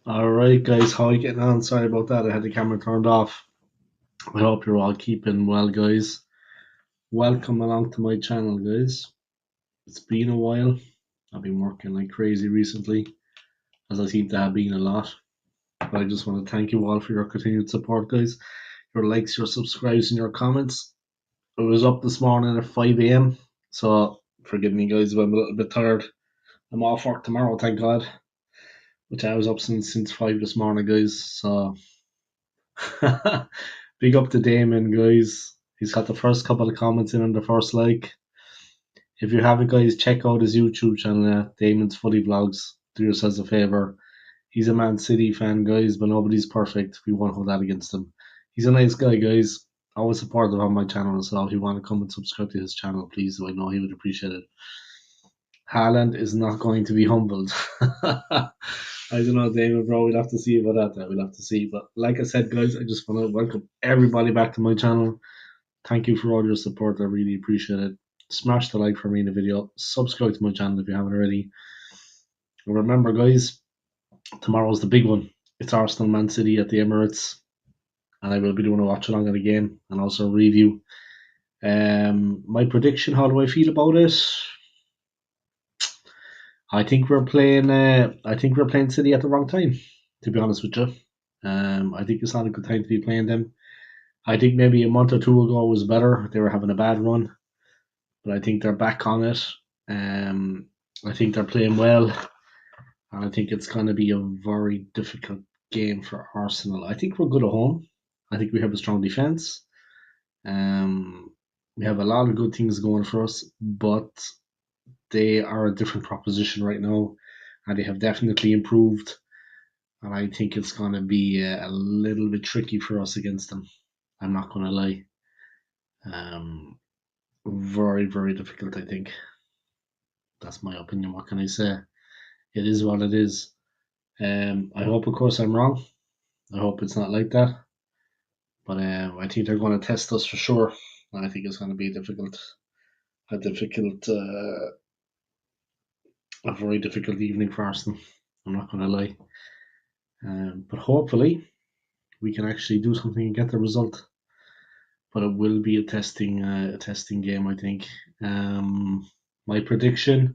Alright guys, how are you getting on? Sorry about that, I had the camera turned off. I hope you're all keeping well guys. Welcome along to my channel guys. It's been a while. I've been working like crazy recently, as I seem to have been a lot. But I just want to thank you all for your continued support guys. Your likes, your subscribes and your comments. I was up this morning at 5 a.m. So forgive me guys if I'm a little bit tired. I'm off work tomorrow, thank God. Which I was up since 5 this morning guys. So big up to Damon, guys. He's got the first couple of comments in on the first like. If you haven't, guys, check out his YouTube channel, Damon's Footy Vlogs. Do yourselves a favour. He's a Man City fan, guys, but nobody's perfect. We won't hold that against him. He's a nice guy, guys. Always supportive on my channel, so if you want to come and subscribe to his channel, please, I know he would appreciate it. Haaland is not going to be humbled. I don't know, Damon, bro. We'll have to see about that. We'll have to see. But like I said, guys, I just want to welcome everybody back to my channel. Thank you for all your support. I really appreciate it. Smash the like for me in the video. Subscribe to my channel if you haven't already. And remember, guys, tomorrow's the big one. It's Arsenal Man City at the Emirates, and I will be doing a watch along of the game and also a review. My prediction. How do I feel about it? I think we're playing. I think we're playing City at the wrong time. To be honest with you, I think it's not a good time to be playing them. I think maybe a month or two ago was better. They were having a bad run, but I think they're back on it. I think they're playing well, and I think it's going to be a very difficult game for Arsenal. I think we're good at home. I think we have a strong defense. We have a lot of good things going for us, but they are a different proposition right now, and they have definitely improved. And I think it's going to be a little bit tricky for us against them. I'm not going to lie. Very, very difficult, I think. That's my opinion. What can I say? It is what it is. I hope, of course, I'm wrong. I hope it's not like that. But I think they're going to test us for sure. And I think it's going to be a very difficult evening for Arsenal. I'm not going to lie. But hopefully, we can actually do something and get the result. But it will be a testing game, I think. My prediction.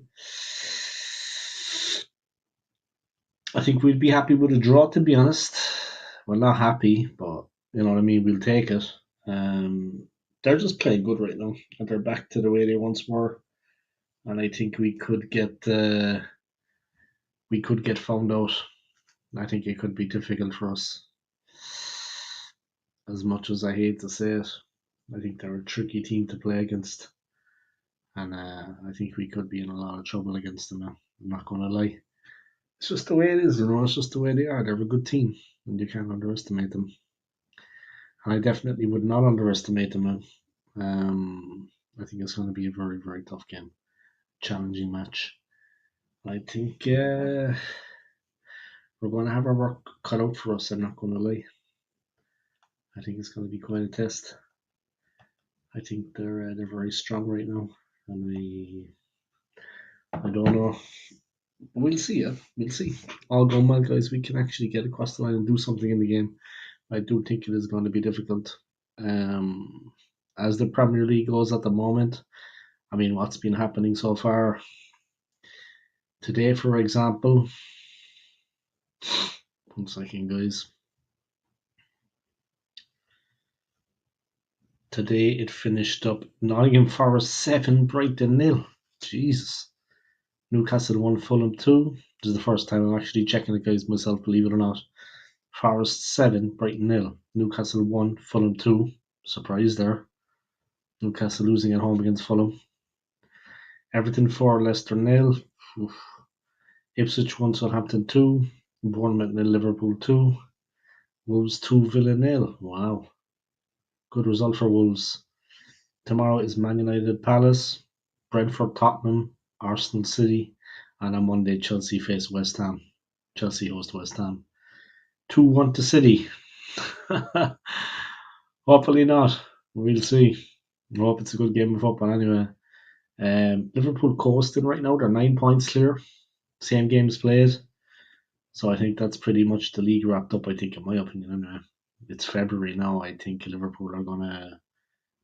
I think we'd be happy with a draw, to be honest. We're not happy, but you know what I mean. We'll take it. They're just playing good right now, and they're back to the way they once were. And I think we could get found out. I think it could be difficult for us. As much as I hate to say it, I think they're a tricky team to play against, and I think we could be in a lot of trouble against them. I'm not going to lie. It's just the way it is, you know. It's just the way they are. They're a good team, and you can't underestimate them. And I definitely would not underestimate them. I think it's going to be a very, very tough game, challenging match. I think we're going to have our work cut out for us. I'm not going to lie. I think it's going to be quite a test. I think they're very strong right now, and I don't know. We'll see. Yeah, we'll see. All going well, guys. We can actually get across the line and do something in the game. I do think it is going to be difficult. Um, as the Premier League goes at the moment, I mean, what's been happening so far today, for example. 1 second, guys. Today it finished up Nottingham Forest 7, Brighton 0. Jesus. Newcastle 1, Fulham 2. This is the first time I'm actually checking it, guys, myself, believe it or not. Forest 7, Brighton 0. Newcastle 1, Fulham 2. Surprise there. Newcastle losing at home against Fulham. Everton 4, Leicester 0. Ipswich 1, Southampton 2. Bournemouth 0, Liverpool 2. Wolves 2, Villa 0. Wow. Good result for Wolves. Tomorrow is Man United Palace, Brentford Tottenham, Arsenal City, and on Monday Chelsea face West Ham. Chelsea host West Ham. 2-1 to City. Hopefully not. We'll see. I hope it's a good game of football anyway. Liverpool coasting right now. They're 9 points clear. Same games played. So I think that's pretty much the league wrapped up, I think, in my opinion. Anyway. It's February now. I think Liverpool are going to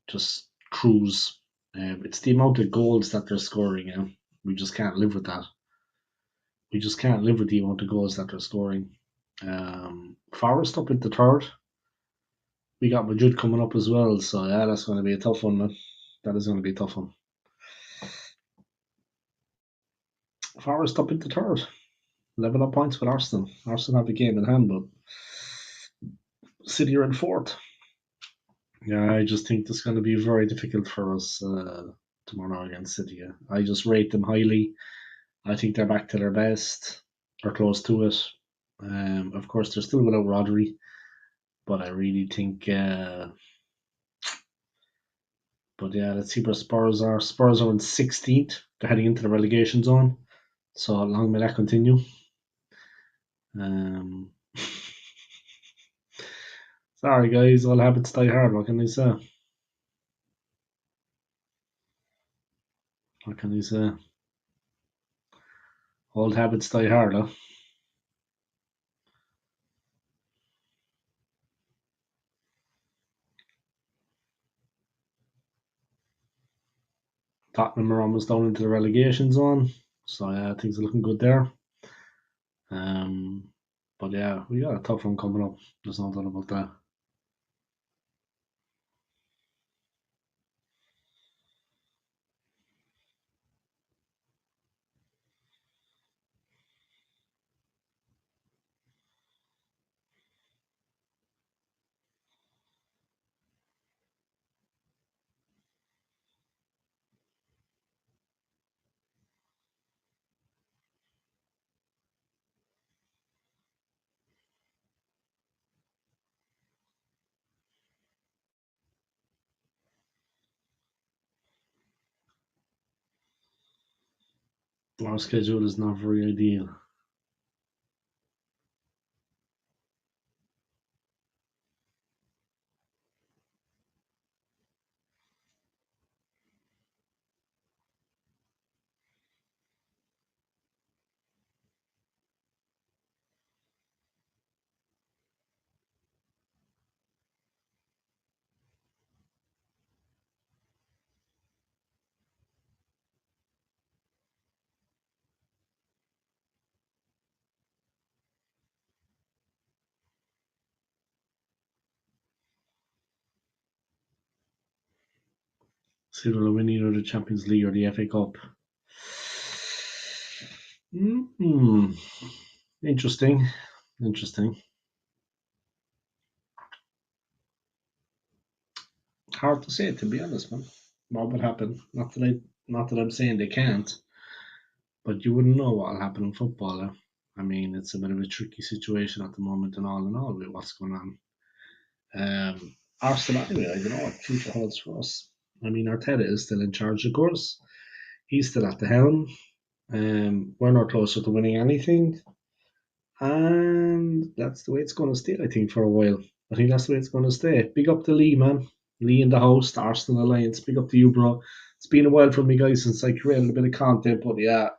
just cruise. It's the amount of goals that they're scoring. We just can't live with that. We just can't live with the amount of goals that they're scoring. Forest up into third. We got Madrid coming up as well. So, yeah, that's going to be a tough one, man. That is going to be a tough one. Forest up into third. Level up points with Arsenal. Arsenal have a game in hand, but City are in fourth. Yeah, I just think it's going to be very difficult for us tomorrow against City. Yeah. I just rate them highly. I think they're back to their best or close to it. Of course, they're still without Rodri, but I really think. But yeah, let's see where Spurs are. Spurs are in 16th. They're heading into the relegation zone. So long may that continue. Um, sorry, guys. All habits die hard. What can I say? What can I say? Old habits die hard, huh? Tottenham are almost down into the relegation zone. So yeah, things are looking good there. Um, but yeah, we got a tough one coming up. There's no doubt about that. Our schedule is not very ideal. See whether we need the Champions League or the FA Cup. Mm-hmm. Interesting. Interesting. Hard to say, to be honest, man. What would happen? Not that I'm saying they can't, but you wouldn't know what'll happen in football. I mean, it's a bit of a tricky situation at the moment, and all in all, with what's going on. Arsenal, anyway, I don't know what future holds for us. I mean, Arteta is still in charge, of course. He's still at the helm. We're not closer to winning anything, and that's the way it's going to stay. I think for a while. I think that's the way it's going to stay. Big up to Lee, man. Lee in the house, the Arsenal Alliance. Big up to you, bro. It's been a while for me, guys, since I created a bit of content, but yeah,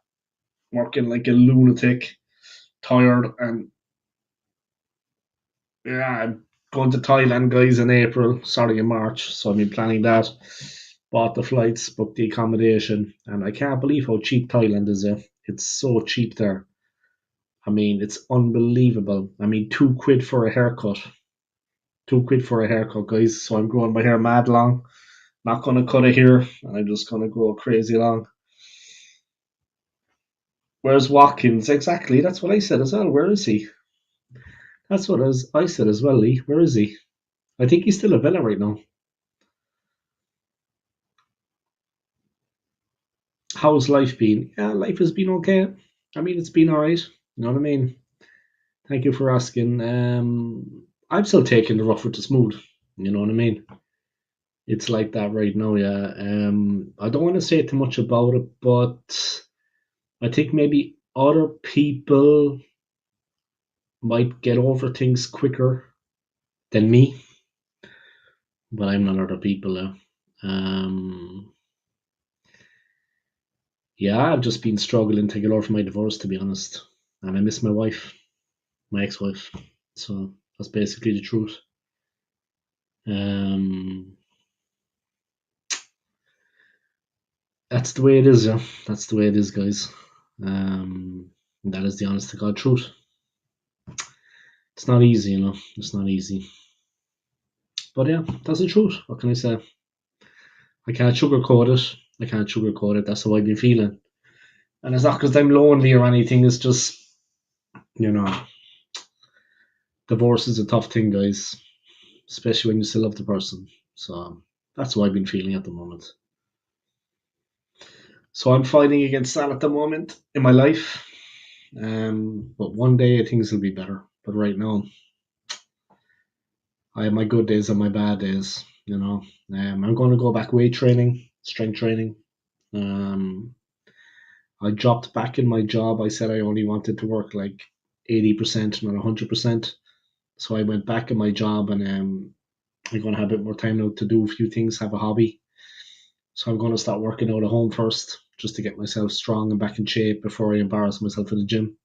working like a lunatic, tired, and yeah, I'm going to Thailand, guys, in April. Sorry, in March. So I've been planning that. Bought the flights, booked the accommodation, and I can't believe how cheap Thailand is. It's so cheap there. I mean, it's unbelievable. I mean, £2 for a haircut. £2 for a haircut, guys. So I'm growing my hair mad long. Not gonna cut it here, and I'm just gonna grow crazy long. Where's Watkins? Exactly. That's what I said as well. Where is he? That's what I said as well, Lee. Where is he? I think he's still a Villa right now. How's life been? Yeah, life has been okay. I mean, it's been alright. You know what I mean? Thank you for asking. I'm still taking the rough with the smooth. You know what I mean? It's like that right now, yeah. I don't want to say too much about it, but I think maybe other people might get over things quicker than me, but I'm not other people. Yeah, I've just been struggling to get over my divorce, to be honest, and I miss my wife. my ex-wife. So that's basically the truth. Um, that's the way it is, yeah. That's the way it is, guys. That is the honest to God truth. It's not easy, you know. It's not easy. But yeah, that's the truth. What can I say? I can't sugarcoat it. I can't sugarcoat it. That's how I've been feeling. And it's not because I'm lonely or anything. It's just, you know, divorce is a tough thing, guys, especially when you still love the person. So that's what I've been feeling at the moment. So I'm fighting against that at the moment in my life. But one day things will be better. But right now, I have my good days and my bad days. You know, I'm going to go back weight training, strength training. Um, I dropped back in my job. I said I only wanted to work like 80%, not 100%. So I went back in my job, and I'm going to have a bit more time now to do a few things, have a hobby. So I'm going to start working out at home first, just to get myself strong and back in shape before I embarrass myself in the gym.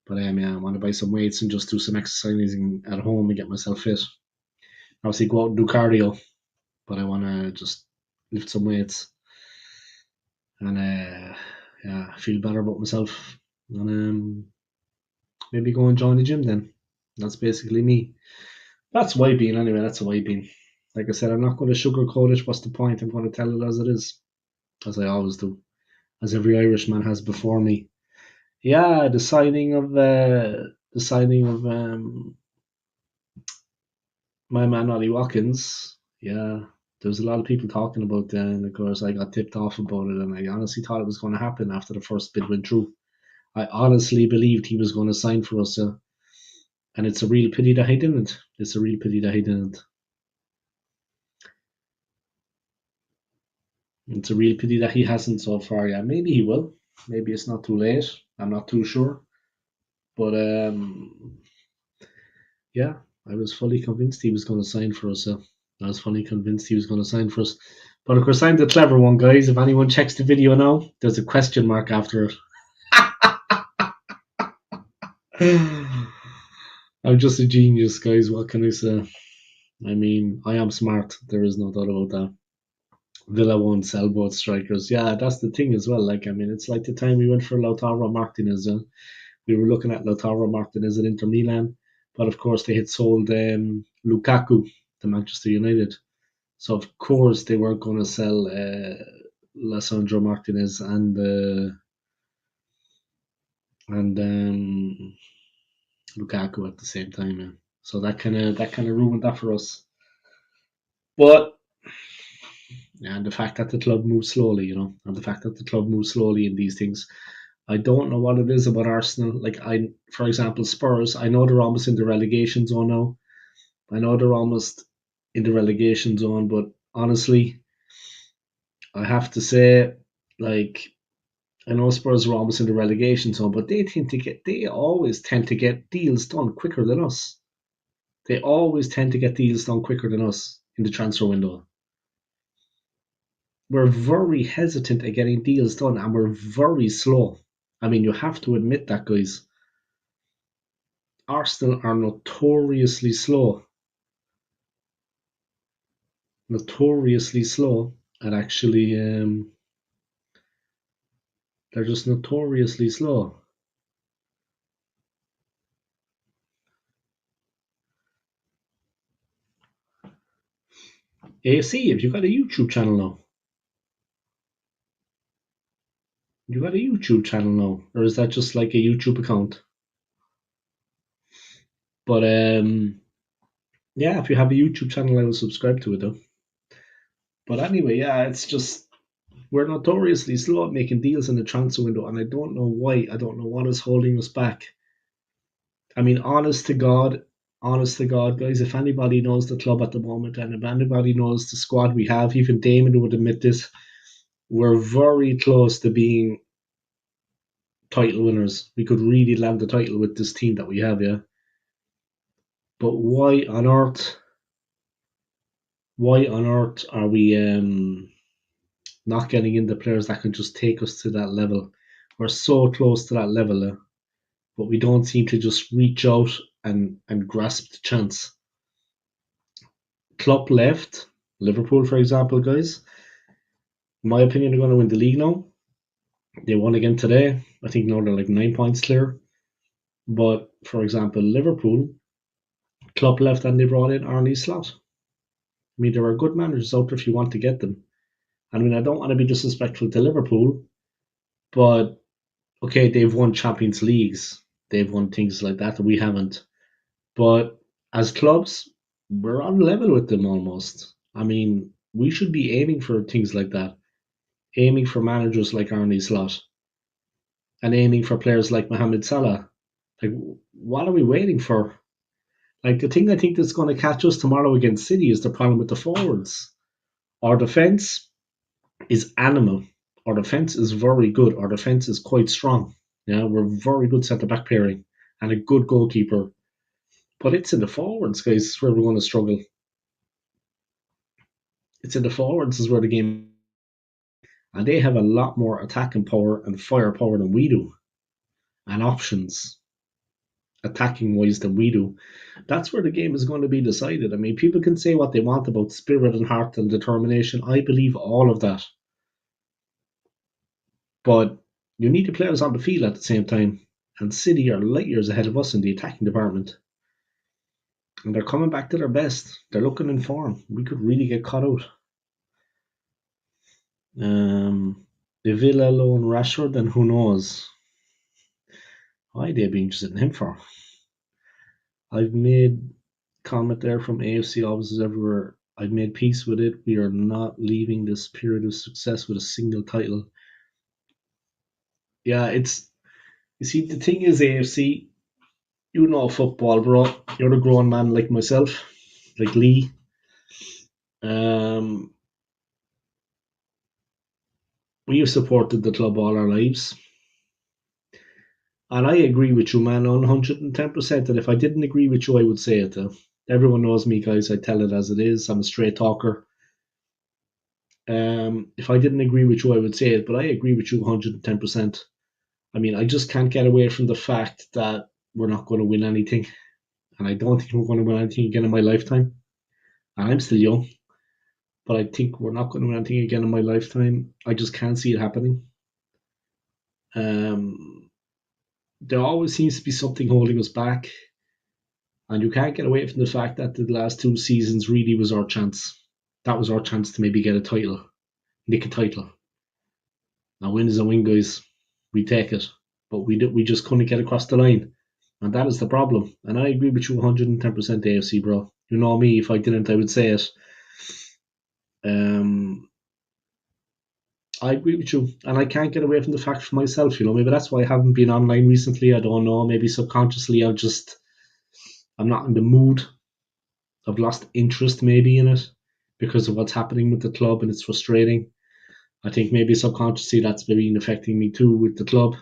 But yeah, I want to buy some weights and just do some exercising at home and get myself fit. Obviously, go out and do cardio, but I want to just lift some weights and yeah, feel better about myself. And maybe go and join the gym then. That's basically me. That's why I've been anyway. That's how I've been. Like I said, I'm not going to sugarcoat it. What's the point? I'm going to tell it as it is, as I always do, as every Irishman has before me. Yeah, the signing of my man Ollie Watkins. Yeah, there was a lot of people talking about that, and of course I got tipped off about it, and I honestly thought it was going to happen after the first bid went through. I honestly believed he was going to sign for us, and it's a real pity that he didn't. It's a real pity that he didn't. It's a real pity that he hasn't so far. Yeah, maybe he will. Maybe it's not too late. I'm not too sure, but yeah, I was fully convinced he was going to sign for us. I was fully convinced he was going to sign for us. But of course, I'm the clever one, guys. If anyone checks the video now, there's a question mark after it. I'm just a genius, guys. What can I say? I mean, I am smart. There is no doubt about that. Villa won't sell both strikers. Yeah, that's the thing as well. Like, I mean, it's like the time we went for Lautaro Martinez. We were looking at Lautaro Martinez at Inter Milan, but of course they had sold Lukaku to Manchester United. So of course they weren't going to sell Lissandro Martinez and Lukaku at the same time. Yeah. So that kind of ruined that for us. But yeah, and the fact that the club moves slowly, and the fact that the club moves slowly in these things, I don't know what it is about Arsenal. Like for example, Spurs. I know they're almost in the relegation zone now. I know they're almost in the relegation zone, but honestly, I have to say, like, I know Spurs are almost in the relegation zone, but they always tend to get deals done quicker than us. They always tend to get deals done quicker than us in the transfer window. We're very hesitant at getting deals done, and we're very slow. I mean, you have to admit that, guys. Arsenal are notoriously slow at actually. They're just notoriously slow. AC, have you got a YouTube channel now? You got a YouTube channel now, or is that just like a YouTube account? But yeah, if you have a YouTube channel, I will subscribe to it though. But anyway, yeah, it's just we're notoriously slow at making deals in the transfer window, and I don't know why. I don't know what is holding us back. I mean, honest to God, guys, if anybody knows the club at the moment, and if anybody knows the squad we have, even Damon would admit this, we're very close to being title winners. We could really land the title with this team that we have, yeah. But why on earth are we not getting in the players that can just take us to that level? We're so close to that level. but we don't seem to just reach out and grasp the chance. Klopp left, Liverpool, for example, guys. In my opinion, they're going to win the league now. They won again today. I think now they're like 9 points clear. But for example, Liverpool, Klopp left and they brought in Arne Slot. I mean, there are good managers out there if you want to get them. I mean, I don't want to be disrespectful to Liverpool, but okay, they've won Champions Leagues, they've won things like that we haven't. But as clubs, we're on level with them almost. I mean, we should be aiming for things like that, aiming for managers like Arne Slot, and aiming for players like Mohamed Salah. Like, what are we waiting for? Like, the thing I think that's going to catch us tomorrow against City is the problem with the forwards. Our defense is animal. Our defense is very good. Our defense is quite strong. Yeah, we're very good centre back pairing and a good goalkeeper. But it's in the forwards, guys, where we're going to struggle. It's in the forwards is where the game, and they have a lot more attacking power and firepower than we do, and options attacking wise than we do. That's where the game is going to be decided. I mean, people can say what they want about spirit and heart and determination. I believe all of that. But you need the players on the field at the same time. And City are light years ahead of us in the attacking department. And they're coming back to their best. They're looking in form. We could really get caught out. If Villa loan Rashford, then who knows? Why they'd be interested in him for? I've made comment there from AFC offices everywhere. I've made peace with it. We are not leaving this period of success with a single title. Yeah, it's, you see, the thing is, AFC, you know football, bro. You're a grown man like myself, like Lee. Um, we've supported the club all our lives. And I agree with you, man, 110%. And if I didn't agree with you, I would say it. Everyone knows me, guys. I tell it as it is. I'm a straight talker. If I didn't agree with you, I would say it. But I agree with you 110%. I mean, I just can't get away from the fact that we're not going to win anything. And I don't think we're going to win anything again in my lifetime. And I'm still young. But I think we're not going to win anything again in my lifetime. I just can't see it happening. There always seems to be something holding us back. And you can't get away from the fact that the last 2 seasons really was our chance. That was our chance to maybe get a title, nick a title. Now, win is a win, guys. We take it. But we just couldn't get across the line. And that is the problem. And I agree with you 110% AFC, bro. You know me, if I didn't, I would say it. I agree with you. And I can't get away from the fact for myself, maybe that's why I haven't been online recently. I don't know. Maybe subconsciously I'm not in the mood. I've lost interest maybe in it because of what's happening with the club, and it's frustrating. I think maybe subconsciously that's maybe affecting me too with the club.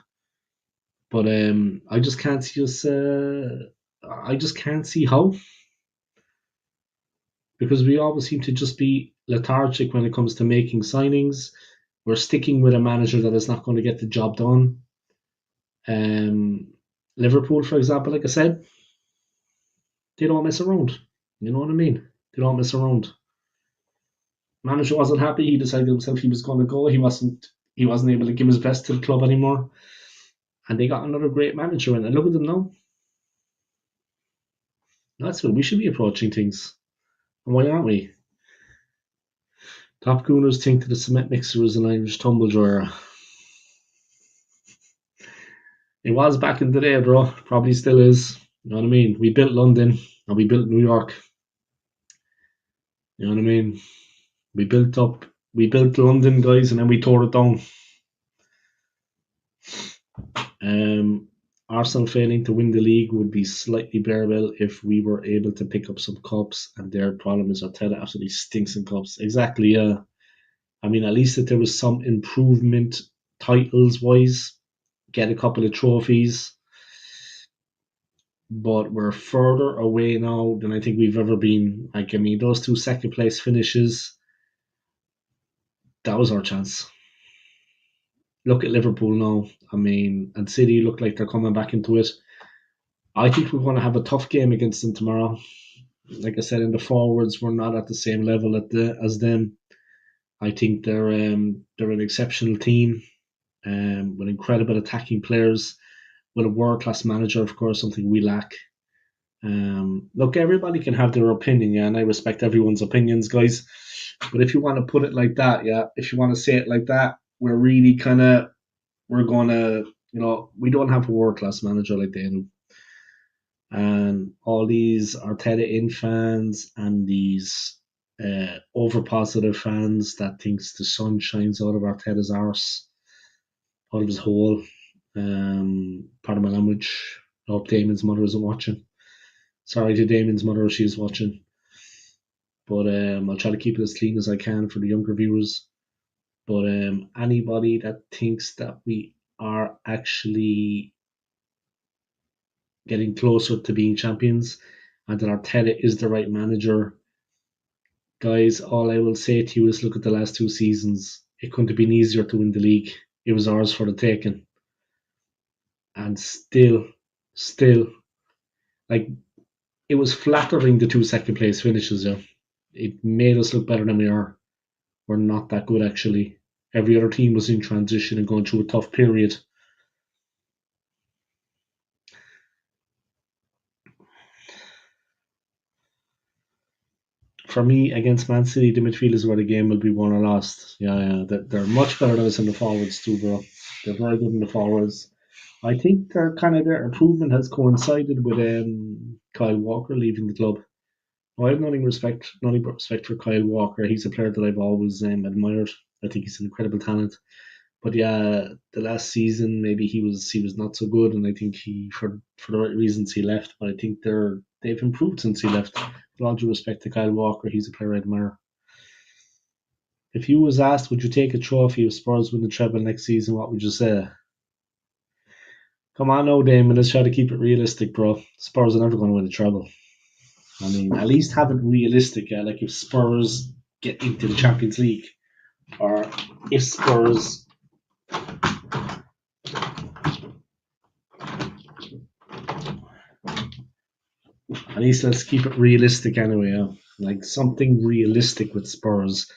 But I just can't see us. I just can't see how, because we always seem to just be lethargic when it comes to making signings. We're sticking with a manager that is not going to get the job done. Liverpool, for example, like I said, they don't mess around. You know what I mean? They don't mess around. Manager wasn't happy. He decided himself he was going to go. He wasn't able to give his best to the club anymore, and they got another great manager in. And look at them now. That's what we should be approaching things. And why aren't we? Top Gooners think that the cement mixer is an Irish tumble dryer. It was back in the day, bro. Probably still is. You know what I mean? We built London and we built New York. You know what I mean? We built London, guys, and then we tore it down. Arsenal failing to win the league would be slightly bearable if we were able to pick up some cups, and their problem is Arteta absolutely stinks in cups. Exactly, yeah. I mean, at least if there was some improvement titles wise, get a couple of trophies. But we're further away now than I think we've ever been. Like, I mean, those 2 second place finishes, that was our chance. Look at Liverpool now. I mean, and City look like they're coming back into it. I think we're going to have a tough game against them tomorrow. Like I said, in the forwards, we're not at the same level as them. I think they're an exceptional team with incredible attacking players, with a world class manager, of course, something we lack. Look, everybody can have their opinion, yeah, and I respect everyone's opinions, guys. But if you want to put it like that, yeah, if you want to say it like that, we're gonna, we don't have a world class manager like they do, and all these Arteta in fans and these over positive fans that thinks the sun shines out of Arteta's arse, out of his hole. Part of my language. I hope Damon's mother isn't watching. Sorry to Damon's mother if she's watching. But I'll try to keep it as clean as I can for the younger viewers. But anybody that thinks that we are actually getting closer to being champions and that Arteta is the right manager, guys, all I will say to you is look at the last 2 seasons. It couldn't have been easier to win the league. It was ours for the taking. And still, like, it was flattering the 2 second place finishes, yeah. It made us look better than we are. We're not that good, actually. Every other team was in transition and going through a tough period. For me, against Man City, the midfield is where the game will be won or lost. Yeah. They're much better than us in the forwards too, bro. They're very good in the forwards. I think their improvement has coincided with Kyle Walker leaving the club. I have nothing but respect for Kyle Walker. He's a player that I've always admired. I think he's an incredible talent. But yeah, the last season maybe he was not so good, and I think he for the right reasons he left. But I think they've improved since he left. With all due respect to Kyle Walker, he's a player I admire. If you was asked, would you take a trophy if Spurs win the treble next season? What would you say? Come on, no, Damon. Let's try to keep it realistic, bro. Spurs are never going to win the treble. I mean, at least have it realistic. Yeah, like if Spurs get into the Champions League, or if Spurs at least let's keep it realistic anyway. Yeah? Like something realistic with Spurs.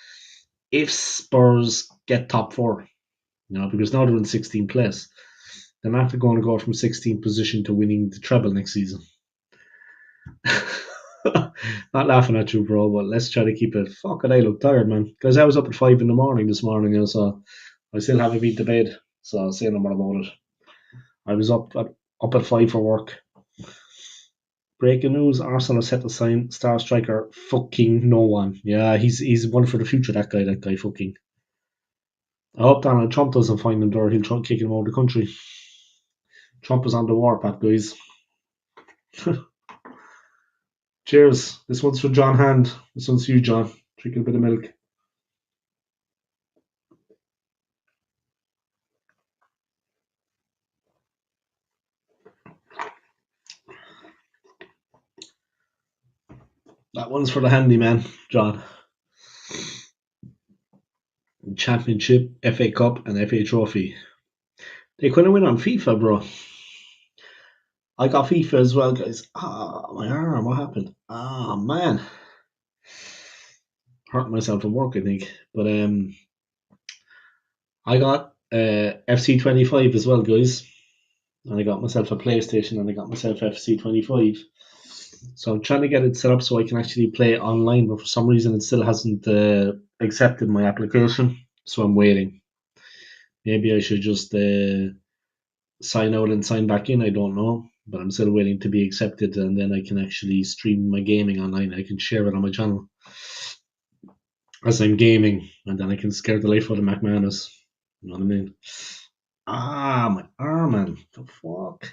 If Spurs get top four, because now they're in 16th place, they're not going to go from 16th position to winning the treble next season. Not laughing at you, bro, but let's try to keep it. Fuck it, I look tired, man. Because I was up at 5 in the morning this morning, so I still haven't been to bed. So I'll say no more about it. I was up at 5 for work. Breaking news: Arsenal set to sign star striker fucking no one. Yeah, he's one for the future. That guy fucking. I hope Donald Trump doesn't find him there. He'll try kicking him out of the country. Trump is on the warpath, guys. Cheers. This one's for John Hand. This one's for you, John. Drinking a bit of milk. That one's for the handyman, John. Championship, FA Cup, and FA Trophy. They couldn't win on FIFA, bro. I got FIFA as well, guys. My arm, what happened? Man. Hurt myself at work, I think. But I got FC25 as well, guys. And I got myself a PlayStation and I got myself FC25. So I'm trying to get it set up so I can actually play online, but for some reason it still hasn't accepted my application. So I'm waiting. Maybe I should just sign out and sign back in. I don't know, but I'm still waiting to be accepted, and then I can actually stream my gaming online. I can share it on my channel as I'm gaming, and then I can scare the life out of McManus. You know what I mean? My arm, man. The fuck?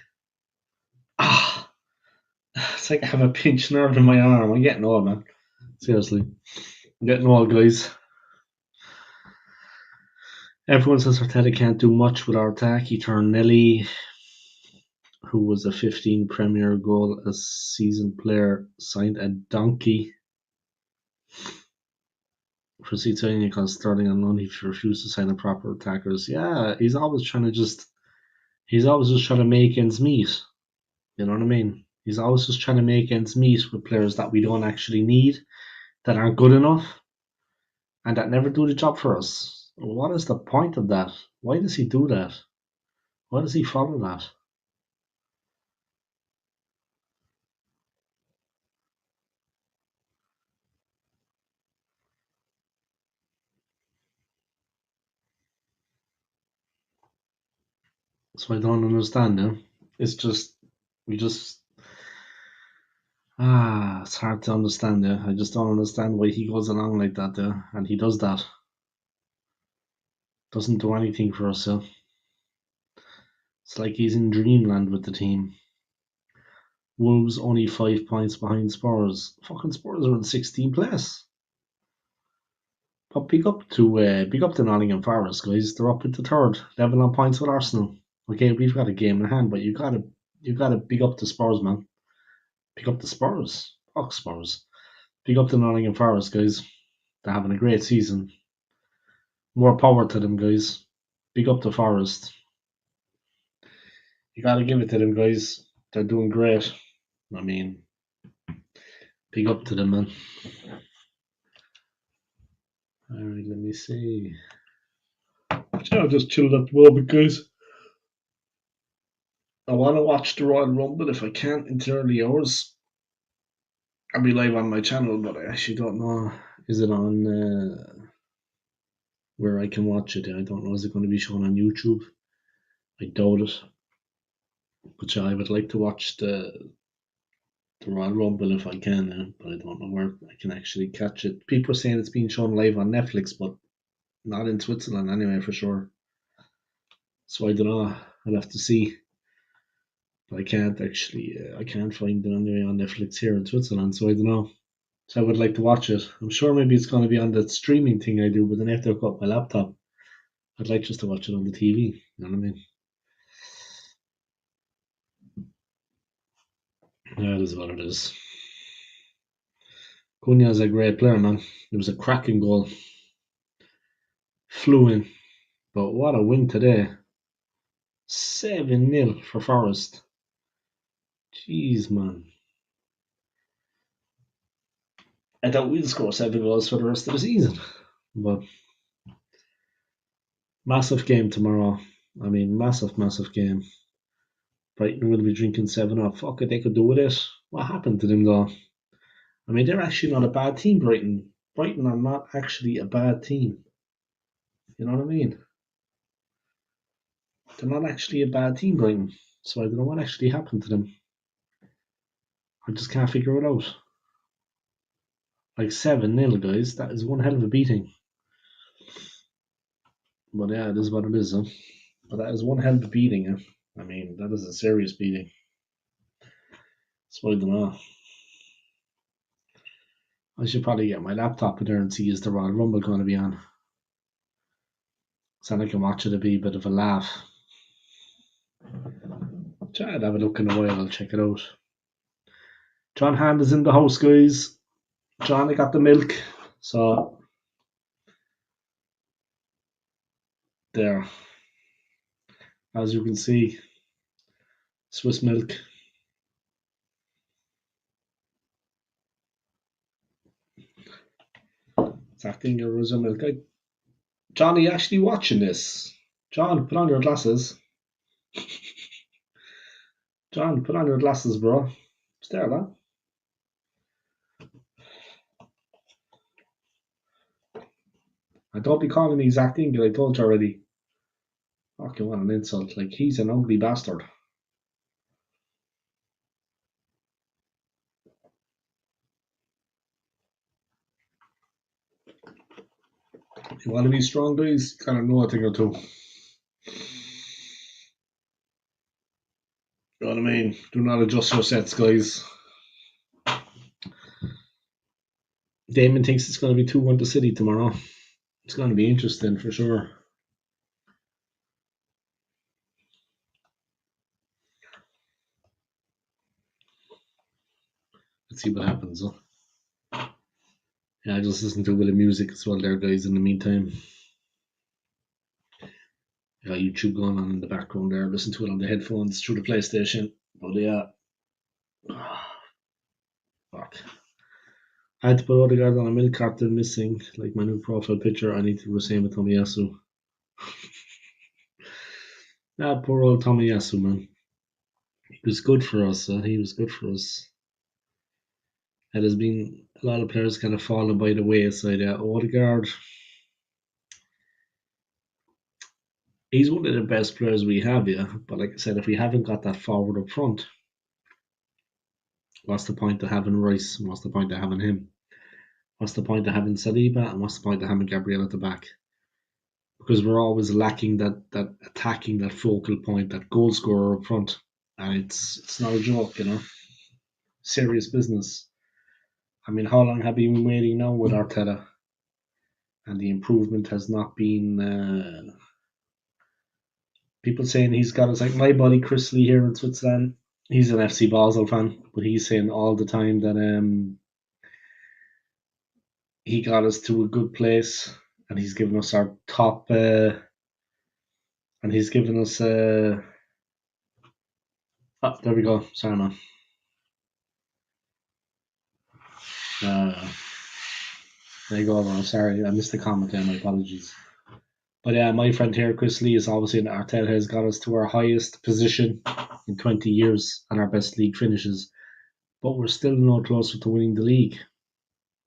It's like I have a pinched nerve in my arm. I'm getting old, man. Seriously. I'm getting old, guys. Everyone says Arteta can't do much with our attack. He turned Nelly, who was a 15 Premier goal a season player, signed a donkey. Proceed signing because Sterling and loan. He refused to sign a proper attackers. Yeah, he's always just trying to make ends meet. You know what I mean? He's always just trying to make ends meet with players that we don't actually need, that aren't good enough, and that never do the job for us. What is the point of that? Why does he do that? Why does he follow that? So I don't understand him. It's just we just it's hard to understand. Yeah, I just don't understand why he goes along like that. Yeah, and he does that. Doesn't do anything for us. Yeah, it's like he's in dreamland with the team. Wolves only 5 points behind Spurs. Fucking Spurs are in 16th place. But big up to Nottingham Forest, guys. They're up into third, level on points with Arsenal. Okay, we've got a game in hand, but you gotta big up the Spurs, man. Pick up the Spurs. Fuck Spurs. Big up to Nottingham Forest, guys. They're having a great season. More power to them, guys. Big up to Forest. You gotta give it to them, guys. They're doing great. I mean, big up to them, man. Alright, let me see. I'll just chill at the moment, guys. I want to watch the Royal Rumble if I can in the early hours. I'll be live on my channel, but I actually don't know. Is it on where I can watch it? I don't know. Is it going to be shown on YouTube? I doubt it. But yeah, I would like to watch the Royal Rumble if I can, but I don't know where I can actually catch it. People are saying it's being shown live on Netflix, but not in Switzerland anyway, for sure. So I don't know. I'll have to see. But I can't actually. I can't find it anyway on Netflix here in Switzerland, so I don't know. So I would like to watch it. I'm sure maybe it's going to be on that streaming thing I do, but then I have to hook up my laptop. I'd like just to watch it on the TV. You know what I mean? Yeah, it is what it is. Cunha is a great player, man. It was a cracking goal. Flew in. But what a win today. 7-0 for Forest. Jeez, man. I thought we'd score 7 goals for the rest of the season. But massive game tomorrow. I mean, massive game. Brighton will be drinking 7 up. Fuck it, they could do with it. What happened to them, though? I mean, they're actually not a bad team, Brighton. Brighton are not actually a bad team. You know what I mean? They're not actually a bad team, Brighton. So I don't know what actually happened to them. I just can't figure it out. Like 7-0, guys. That is one hell of a beating. But yeah, it is what it is. Huh? But that is one hell of a beating. Huh? I mean, that is a serious beating. So I don't know. I should probably get my laptop in there and see is the Royal Rumble going to be on. So I can watch it. It'll be a bit of a laugh. I'd have a look in a while. I'll check it out. John Hand is in the house, guys. John, I got the milk. So there. As you can see, Swiss milk. It's acting your Rosa milk. John, are you actually watching this? John, put on your glasses. John, put on your glasses, bro. It's there, lad. And don't be calling me exact thing, I told you already. Fucking what an insult. Like, he's an ugly bastard. You want to be strong, guys? You kind of know a thing or two. You know what I mean? Do not adjust your sets, guys. Damon thinks it's going to be 2-1 to City tomorrow. It's going to be interesting for sure. Let's see what happens. Huh? Yeah, I just listen to a bit of music as well there, guys, in the meantime. YouTube going on in the background there. Listen to it on the headphones through the PlayStation. But yeah, Fuck. I had to put Odegaard on a milk carton missing, like my new profile picture. I need to do the same with Tomiyasu. Ah, poor old Tomiyasu, man. He was good for us. He was good for us. It has been a lot of players kind of fallen by the wayside. Odegaard, he's one of the best players we have, yeah. But like I said, if we haven't got that forward up front, what's the point of having Rice? What's the point of having him? What's the point of having Saliba? And what's the point of having Gabriel at the back? Because we're always lacking that attacking, that focal point, that goal scorer up front, and it's not a joke, serious business. I mean, how long have you been waiting now with Arteta? And the improvement has not been. People saying he's got us like my buddy Chris Lee here in Switzerland. He's an FC Basel fan, but he's saying all the time that he got us to a good place, and he's given us our top, and he's given us. Oh, there we go. Sorry, man. Uh, there you go, man. Sorry, I missed the comment there. My apologies. But yeah, my friend here, Chris Lee, is obviously in Arteta has got us to our highest position in 20 years and our best league finishes. But we're still no closer to winning the league.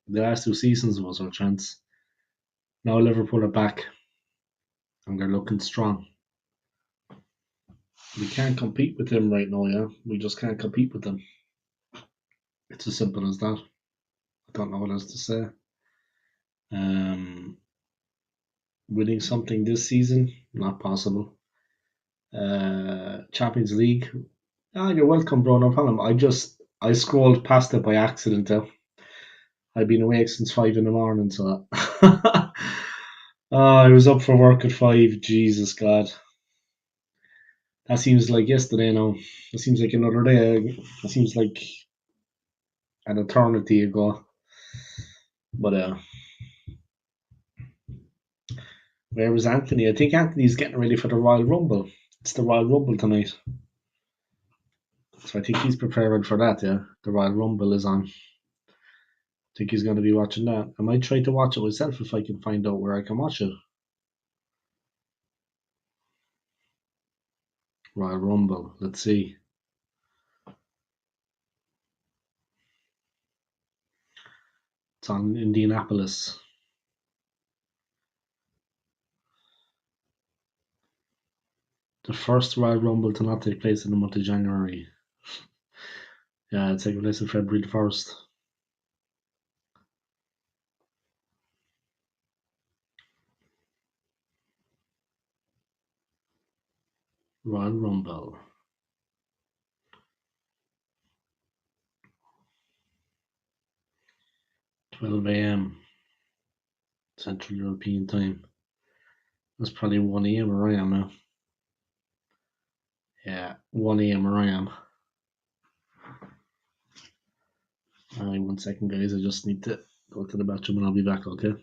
The last two seasons was our chance. Now Liverpool are back and they're looking strong. We can't compete with them right now, yeah. We just can't compete with them. It's as simple as that. I don't know what else to say. Um, Winning something this season, not possible. Champions League. Ah, you're welcome, bro. No problem. I scrolled past it by accident. I've been awake since 5 in the morning, so I was up for work at 5. Jesus God, that seems like yesterday now. It seems like another day. It seems like an eternity ago. But where was Anthony? I think Anthony's getting ready for the Royal Rumble. It's the Royal Rumble tonight, so I think he's preparing for that. Yeah, the Royal Rumble is on. I think he's going to be watching that. I might try to watch it myself if I can find out where I can watch it. Royal Rumble. Let's see. It's on Indianapolis. The first Royal Rumble to not take place in the month of January. Yeah, it's taking place on February the 1st. Royal Rumble. 12 a.m. Central European time. That's probably 1 a.m. where I am now. Yeah, 1 a.m. where I am. Alright, 1 second, guys. I just need to go to the bathroom and I'll be back, okay?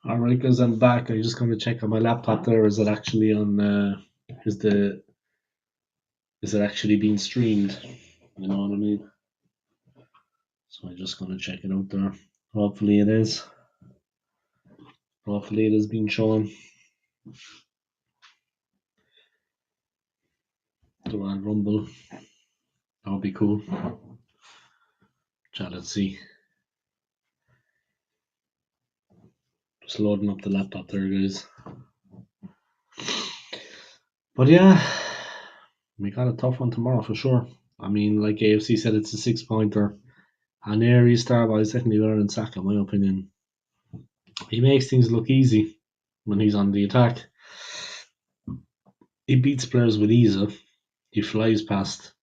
Alright guys, I'm back. I'm just gonna check on my laptop there. Is it actually on is the is it actually being streamed? You know what I mean? So I'm just gonna check it out there. Hopefully it is. Hopefully it is being shown. The Royal Rumble. That would be cool. Let's see. Just loading up the laptop there, guys. But yeah, we got a tough one tomorrow for sure. I mean, like AFC said, it's a 6-pointer. And Aries Starboy is definitely better than Saka, in my opinion. He makes things look easy when he's on the attack. He beats players with ease. He flies past.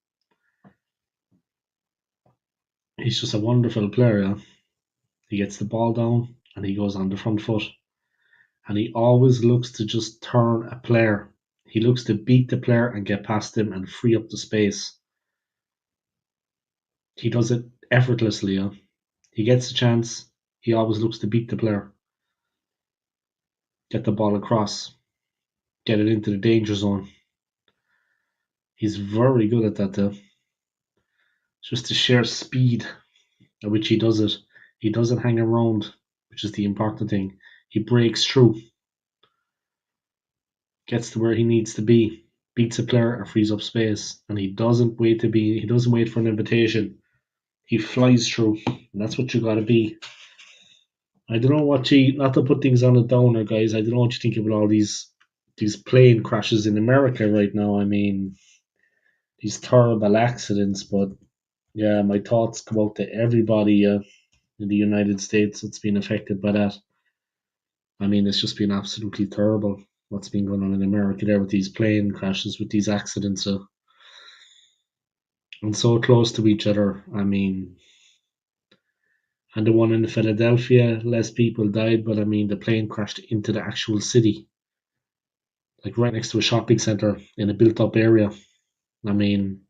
He's just a wonderful player. Yeah? He gets the ball down and he goes on the front foot. And he always looks to just turn a player. He looks to beat the player and get past him and free up the space. He does it effortlessly. Yeah? He gets a chance. He always looks to beat the player. Get the ball across. Get it into the danger zone. He's very good at that though. Just the sheer speed at which he does it. He doesn't hang around, which is the important thing. He breaks through, gets to where he needs to be, beats a player and frees up space, and he doesn't wait for an invitation. He flies through, and that's what you gotta be. I don't know what you not to put things on a downer, guys. I don't know what you think about all these plane crashes in America right now. I mean, these terrible accidents, but yeah, my thoughts go out to everybody in the United States that's been affected by that. I mean, it's just been absolutely terrible what's been going on in America there with these plane crashes, with these accidents, and so close to each other. I mean, and the one in Philadelphia, less people died, but I mean, the plane crashed into the actual city, like right next to a shopping center in a built-up area. I mean,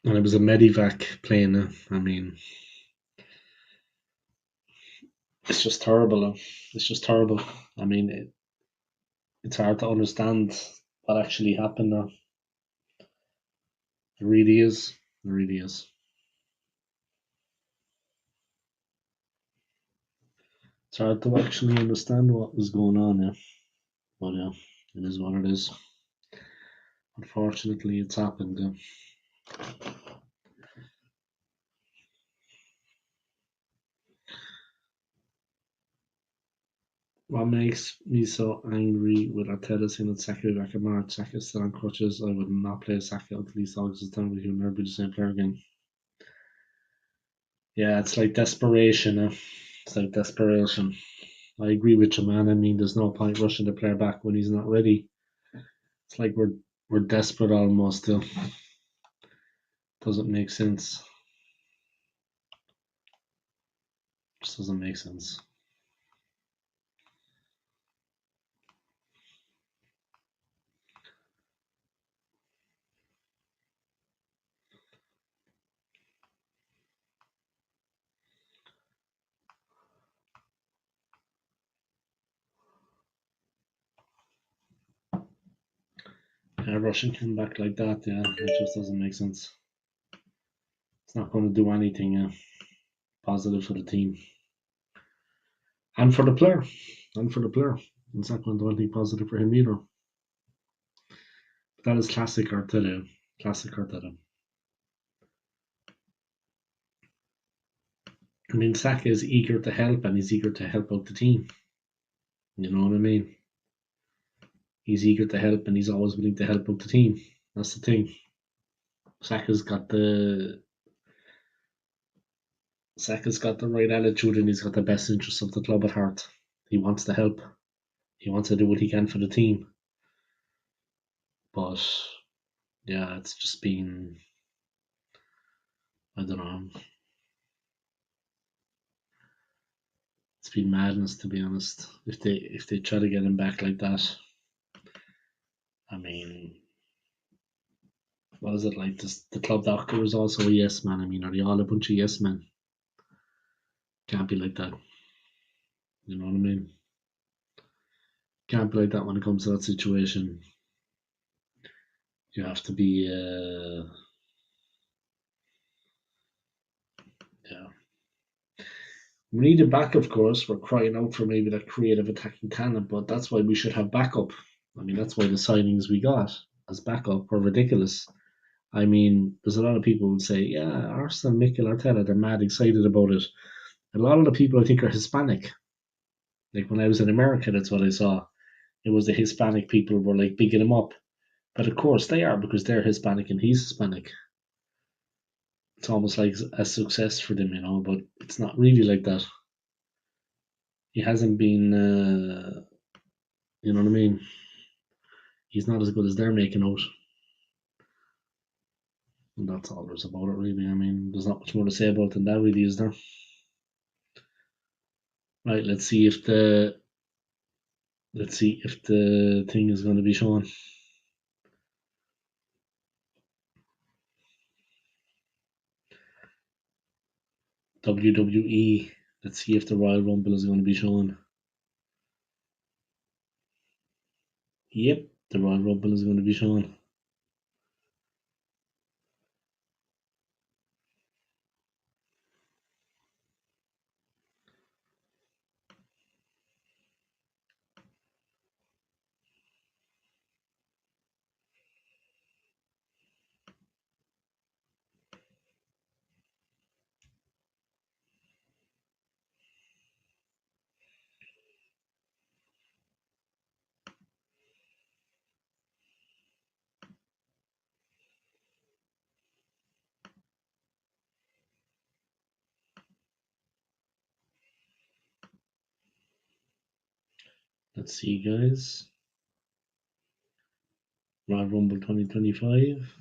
and it was a medivac plane. I mean, it's just terrible. It's just terrible. I mean, it's hard to understand what actually happened now. It really is. It really is. It's hard to actually understand what was going on, yeah. But yeah, it is what it is. Unfortunately, it's happened. Yeah. What makes me so angry with Arteta saying that Saka back in March, Saka still on crutches? I would not play Saka until he saw his time, but he'll never be the same player again. Yeah, it's like desperation. It's like desperation. I agree with you, man. I mean, there's no point rushing the player back when he's not ready. It's like we're desperate almost still. Doesn't make sense. Just doesn't make sense. Rushing him back like that, yeah, it just doesn't make sense. It's not going to do anything positive for the team and for the player. And for the player, it's not going to do anything positive for him either. But that is classic Arteta. Classic Arteta. I mean, Saka is eager to help and he's eager to help out the team. You know what I mean? He's eager to help and he's always willing to help out the team. That's the thing. Saka's got the Saka's got the right attitude and he's got the best interests of the club at heart. He wants to help. He wants to do what he can for the team. But yeah, it's just been, I don't know. It's been madness, to be honest. If they try to get him back like that, I mean, what is it like? This, the club doctor is also a yes man. I mean, are they all a bunch of yes men? Can't be like that. You know what I mean? Can't be like that when it comes to that situation. You have to be, yeah. We need it back, of course. We're crying out for maybe that creative attacking talent, but that's why we should have backup. I mean, that's why the signings we got as backup were ridiculous. I mean, there's a lot of people who say, yeah, Arsenal, Mikel Arteta, they're mad excited about it. A lot of the people I think are Hispanic. Like when I was in America, that's what I saw. It was the Hispanic people were like bigging him up. But of course they are because they're Hispanic and he's Hispanic. It's almost like a success for them, but it's not really like that. He hasn't been, you know what I mean? He's not as good as they're making out. And that's all there's about it, really. I mean, there's not much more to say about it than that, really, is there? Right, let's see if the thing is going to be shown. WWE. Let's see if the Royal Rumble is going to be shown. Yep, the Royal Rumble is going to be shown. Let's see, guys. Royal Rumble 2025.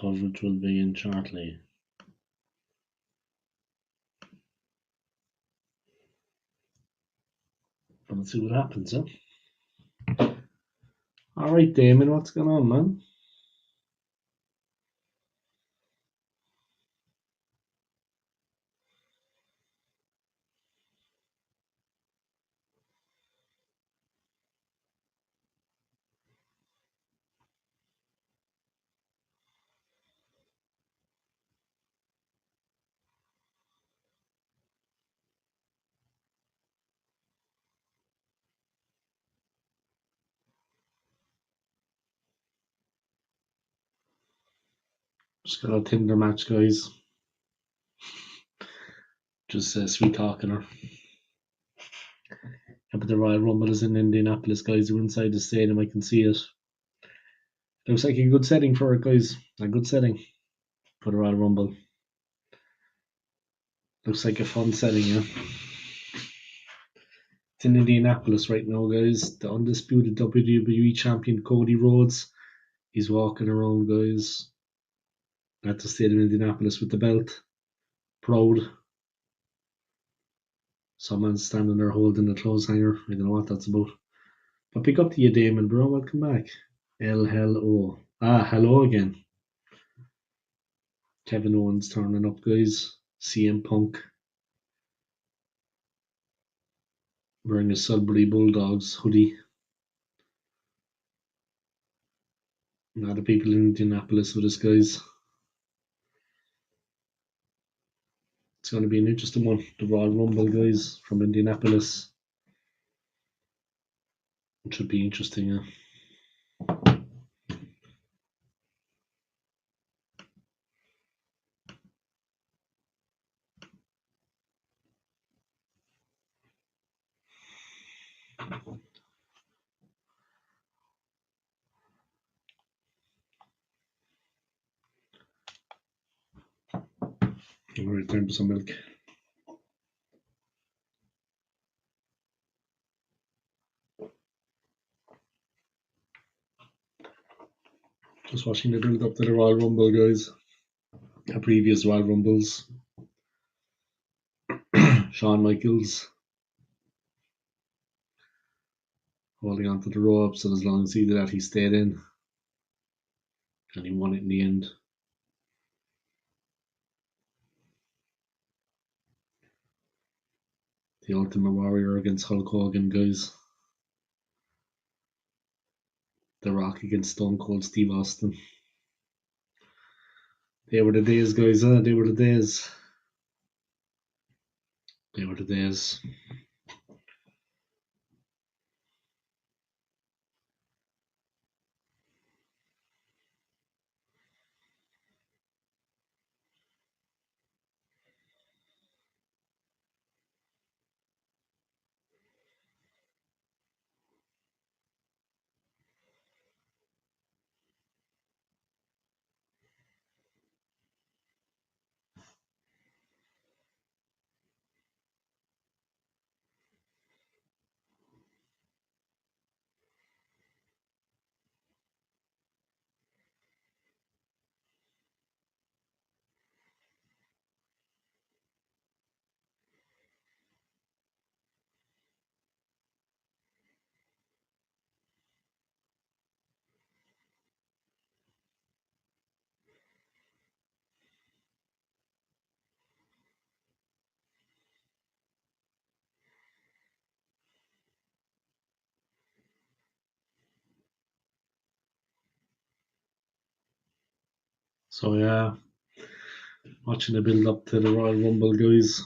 Coverage will begin shortly. Let's see what happens, huh? All right, Damon, what's going on, man? Just got a Tinder match, guys. Just sweet talking her. Yeah, but the Royal Rumble is in Indianapolis, guys. We're inside the stadium. I can see it. Looks like a good setting for it, guys. A good setting for the Royal Rumble. Looks like a fun setting, yeah. It's in Indianapolis right now, guys. The undisputed WWE champion Cody Rhodes. He's walking around, guys, at the stadium in Indianapolis with the belt. Proud. Someone's standing there holding the clothes hanger. I don't know what that's about. But pick up to you, Damon, bro. Welcome back. Hello. Hello again. Kevin Owens turning up, guys. CM Punk wearing a Sudbury Bulldogs hoodie. A lot of people in Indianapolis with us, guys. It's going to be an interesting one. The Royal Rumble, guys, from Indianapolis. It should be interesting, yeah. Alright, time for some milk. Just watching the build up to the Royal Rumble, guys. The previous Royal Rumbles. Shawn Michaels holding onto the ropes, and as long as he did that, he stayed in, and he won it in the end. The Ultimate Warrior against Hulk Hogan, guys. The Rock against Stone Cold Steve Austin. They were the days, guys. They were the days. They were the days. So yeah, watching the build up to the Royal Rumble, guys.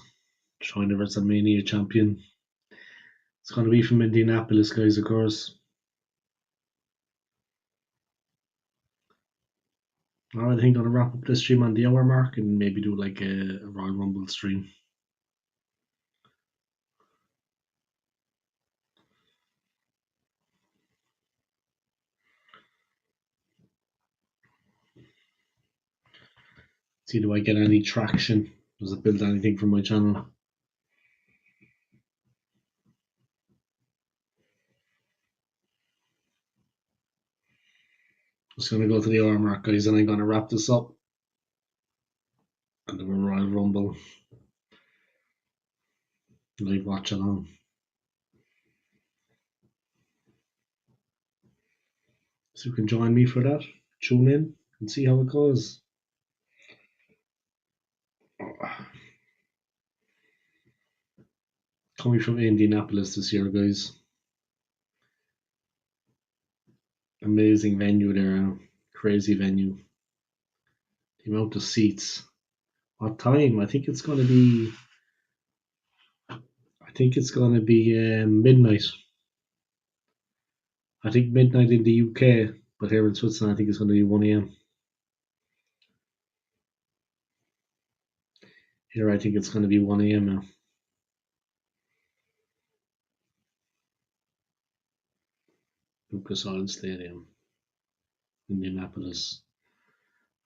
Showing the WrestleMania champion. It's going to be from Indianapolis, guys, of course. Alright, I think I'm going to wrap up this stream on the hour mark and maybe do like a Royal Rumble stream. See, do I get any traction? Does it build anything from my channel? Just going to go to the hour mark, guys, and I'm going to wrap this up and do a Royal Rumble live watch along. So you can join me for that. Tune in and see how it goes. Coming from Indianapolis this year, guys. Amazing venue there. Crazy venue. The amount of seats. What time? I think it's going to be midnight. I think midnight in the UK, but here in Switzerland, I think it's going to be 1 a.m. Here, I think it's going to be 1 a.m. now. Lucas Oil Stadium, Indianapolis.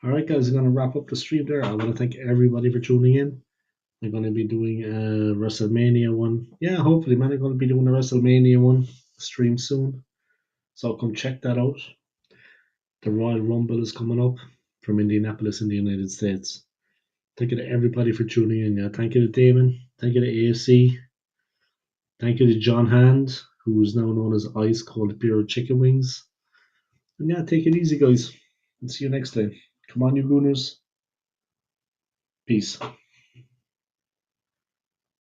All right, guys, I'm going to wrap up the stream there. I want to thank everybody for tuning in. I'm going to be doing a WrestleMania one. Yeah, hopefully, man, I'm going to be doing a WrestleMania one stream soon. So come check that out. The Royal Rumble is coming up from Indianapolis in the United States. Thank you to everybody for tuning in. Yeah, thank you to Damon. Thank you to AFC. Thank you to John Hand, who is now known as Ice Cold Beer Chicken Wings. And yeah, take it easy, guys. And see you next time. Come on, you gooners. Peace.